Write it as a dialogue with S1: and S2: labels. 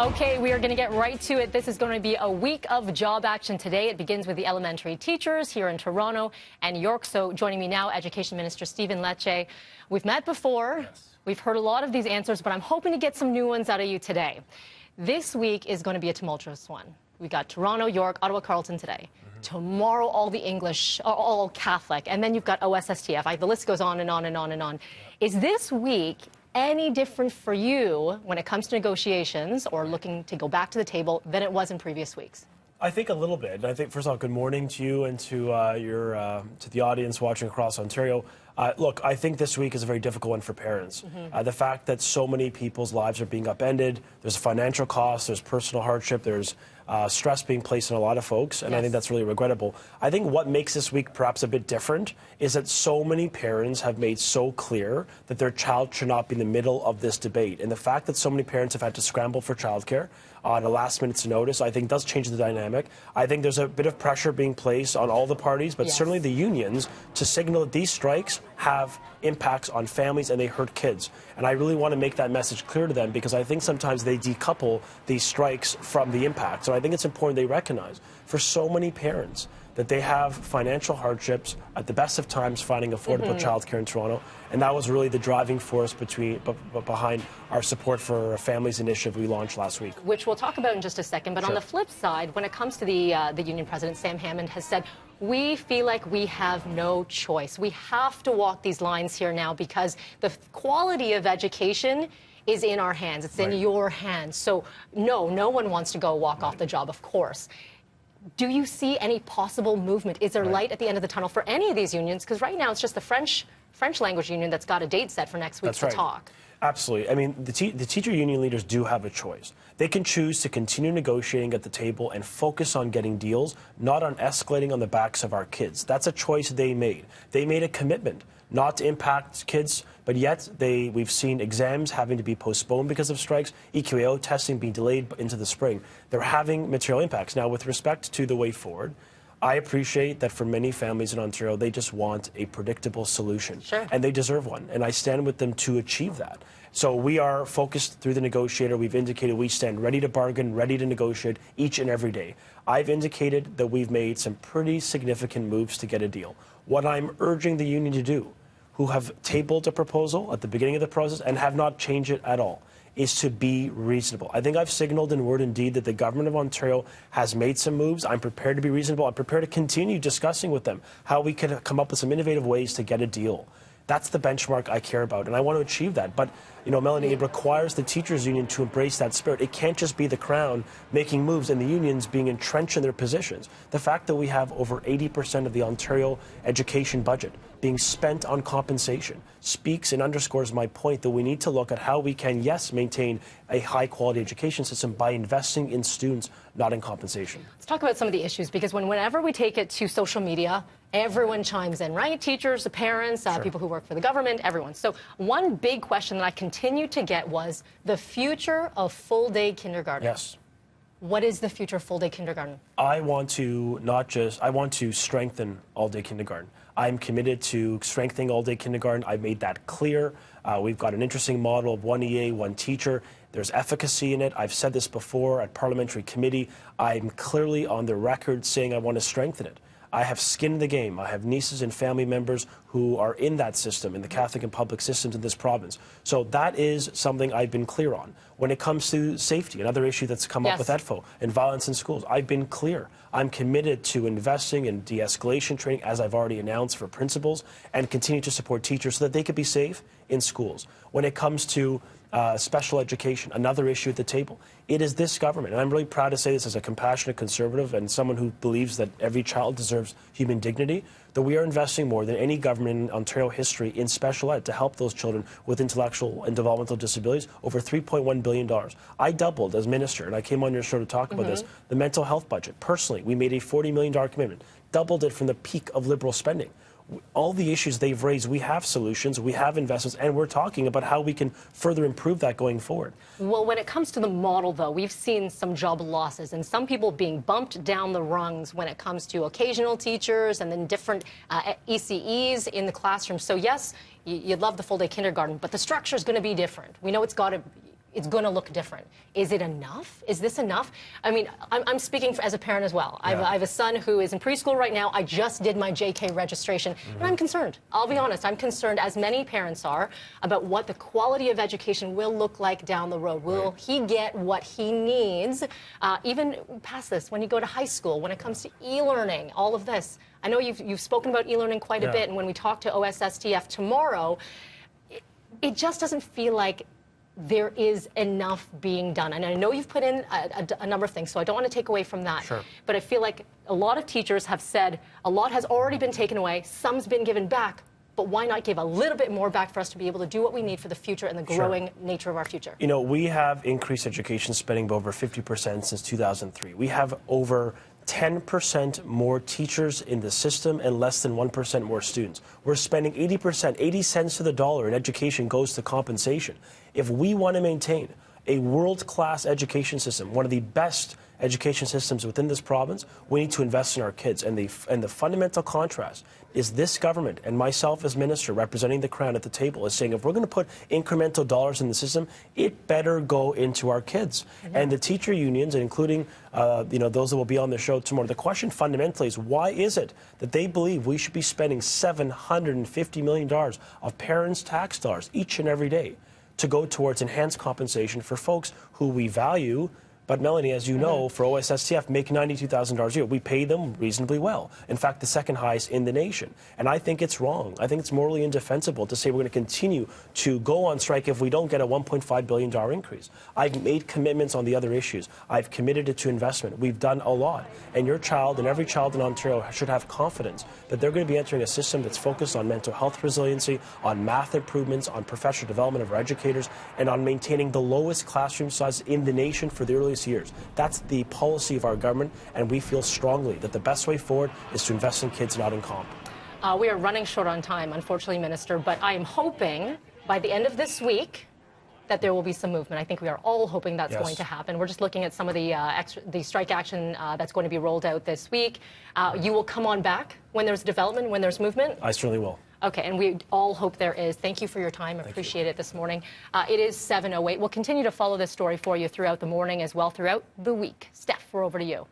S1: Okay, we are going to get right to it. This is going to be a week of job action today. It begins with the elementary teachers here in Toronto and York. So joining me now, Education Minister Stephen Lecce. We've met before. Yes. We've heard a lot of these answers, but I'm hoping to get some new ones out of you today. This week is going to be a tumultuous one. We got Toronto, York, Ottawa, Carleton today. Tomorrow, all the English, all Catholic. And then you've got OSSTF. The list goes on and on and on and on. Is this week any different for you when it comes to negotiations or looking to go back to the table than it was in previous weeks?
S2: I think a little bit. I think, first of all, good morning to you and to to the audience watching across Ontario. Look, I think this week is a very difficult one for parents. The fact that so many people's lives are being upended, there's financial costs, there's personal hardship, there's stress being placed on a lot of folks, and I think that's really regrettable. I think what makes this week perhaps a bit different is that so many parents have made so clear that their child should not be in the middle of this debate. And the fact that so many parents have had to scramble for childcare on a last minute's notice, I think does change the dynamic. I think there's a bit of pressure being placed on all the parties, but certainly the unions, to signal that these strikes have impacts on families and they hurt kids. And I really want to make that message clear to them, because I think sometimes they decouple these strikes from the impact. So I think it's important they recognize for so many parents that they have financial hardships at the best of times finding affordable childcare in Toronto. And that was really the driving force behind our Support for Families initiative we launched last week.
S1: Which we'll talk about in just a second. But on the flip side, when it comes to the union president, Sam Hammond has said, we feel like we have no choice. We have to walk these lines here now because the quality of education is in our hands. It's in your hands. So no one wants to go walk off the job, of course. Do you see any possible movement? Is there light at the end of the tunnel for any of these unions? Because right now it's just the French language union that's got a date set for next week to talk.
S2: Absolutely. I mean, the teacher union leaders do have a choice. They can choose to continue negotiating at the table and focus on getting deals, not on escalating on the backs of our kids. That's a choice they made. They made a commitment not to impact kids, but yet we've seen exams having to be postponed because of strikes, EQAO testing being delayed into the spring. They're having material impacts. Now, with respect to the way forward, I appreciate that for many families in Ontario, they just want a predictable solution. And they deserve one. And I stand with them to achieve that. So we are focused through the negotiator. We've indicated we stand ready to bargain, ready to negotiate each and every day. I've indicated that we've made some pretty significant moves to get a deal. What I'm urging the union to do, who have tabled a proposal at the beginning of the process and have not changed it at all, is to be reasonable. I think I've signaled in word and deed that the government of Ontario has made some moves. I'm prepared to be reasonable. I'm prepared to continue discussing with them how we can come up with some innovative ways to get a deal. That's the benchmark I care about, and I want to achieve that. But, you know, Melanie, it requires the teachers' union to embrace that spirit. It can't just be the Crown making moves and the unions being entrenched in their positions. The fact that we have over 80% of the Ontario education budget being spent on compensation speaks and underscores my point that we need to look at how we can, yes, maintain a high-quality education system by investing in students, not in compensation.
S1: Let's talk about some of the issues, because whenever we take it to social media, everyone chimes in, right? Teachers, the parents, people who work for the government, everyone. So one big question that I continued to get was the future of full-day kindergarten.
S2: Yes.
S1: What is the future of full-day kindergarten?
S2: I want to strengthen all-day kindergarten. I'm committed to strengthening all-day kindergarten. I've made that clear. We've got an interesting model of one EA, one teacher. There's efficacy in it. I've said this before at parliamentary committee. I'm clearly on the record saying I want to strengthen it. I have skin in the game. I have nieces and family members who are in that system, in the Catholic and public systems in this province. So that is something I've been clear on. When it comes to safety, another issue that's come up with EDFO, and violence in schools, I've been clear. I'm committed to investing in de-escalation training, as I've already announced, for principals, and continue to support teachers so that they could be safe in schools. When it comes to special education, another issue at the table. It is this government, and I'm really proud to say this as a compassionate conservative and someone who believes that every child deserves human dignity, that we are investing more than any government in Ontario history in special ed to help those children with intellectual and developmental disabilities, over $3.1 billion. I doubled as minister, and I came on your show to talk about this, the mental health budget. Personally, we made a $40 million commitment, doubled it from the peak of Liberal spending. All the issues they've raised, we have solutions, we have investments, and we're talking about how we can further improve that going forward.
S1: Well, when it comes to the model, though, we've seen some job losses and some people being bumped down the rungs when it comes to occasional teachers and then different ECEs in the classroom. So, yes, you'd love the full-day kindergarten, but the structure is going to be different. We know it's got to it's going to look different. Is it enough? Is this enough? I mean, I'm speaking as a parent as well. I have a son who is in preschool right now. I just did my JK registration, and I'm concerned. I'll be honest. I'm concerned, as many parents are, about what the quality of education will look like down the road. Will he get what he needs, even past this, when you go to high school, when it comes to e-learning, all of this? I know you've spoken about e-learning quite a bit, and when we talk to OSSTF tomorrow, it just doesn't feel like there is enough being done. And I know you've put in a number of things, so I don't want to take away from that.
S2: Sure.
S1: But I feel like a lot of teachers have said a lot has already been taken away, some's been given back, but why not give a little bit more back for us to be able to do what we need for the future and the growing nature of our future?
S2: You know, we have increased education spending by over 50% since 2003. We have over 10% more teachers in the system and less than 1% more students. We're spending 80%, 80 cents to the dollar in education goes to compensation. If we want to maintain a world-class education system, one of the best education systems within this province, we need to invest in our kids. And the fundamental contrast is this government and myself as minister representing the Crown at the table is saying if we're going to put incremental dollars in the system, it better go into our kids. And the teacher unions, including those that will be on the show tomorrow, the question fundamentally is why is it that they believe we should be spending $750 million of parents' tax dollars each and every day to go towards enhanced compensation for folks who we value. But Melanie, as you know, for OSSTF, make $92,000 a year. We pay them reasonably well. In fact, the second highest in the nation. And I think it's wrong. I think it's morally indefensible to say we're going to continue to go on strike if we don't get a $1.5 billion increase. I've made commitments on the other issues. I've committed it to investment. We've done a lot. And your child and every child in Ontario should have confidence that they're going to be entering a system that's focused on mental health resiliency, on math improvements, on professional development of our educators, and on maintaining the lowest classroom size in the nation for the earliest years. That's the policy of our government, and we feel strongly that the best way forward is to invest in kids, not in comp.
S1: We are running short on time, unfortunately, Minister, but I am hoping by the end of this week that there will be some movement. I think we are all hoping that's going to happen. We're just looking at some of the strike action that's going to be rolled out this week. You will come on back when there's development, when there's movement?
S2: I certainly will.
S1: Okay, and we all hope there is. Thank you for your time. I appreciate it this morning. It is 7:08. We'll continue to follow this story for you throughout the morning as well throughout the week. Steph, we're over to you.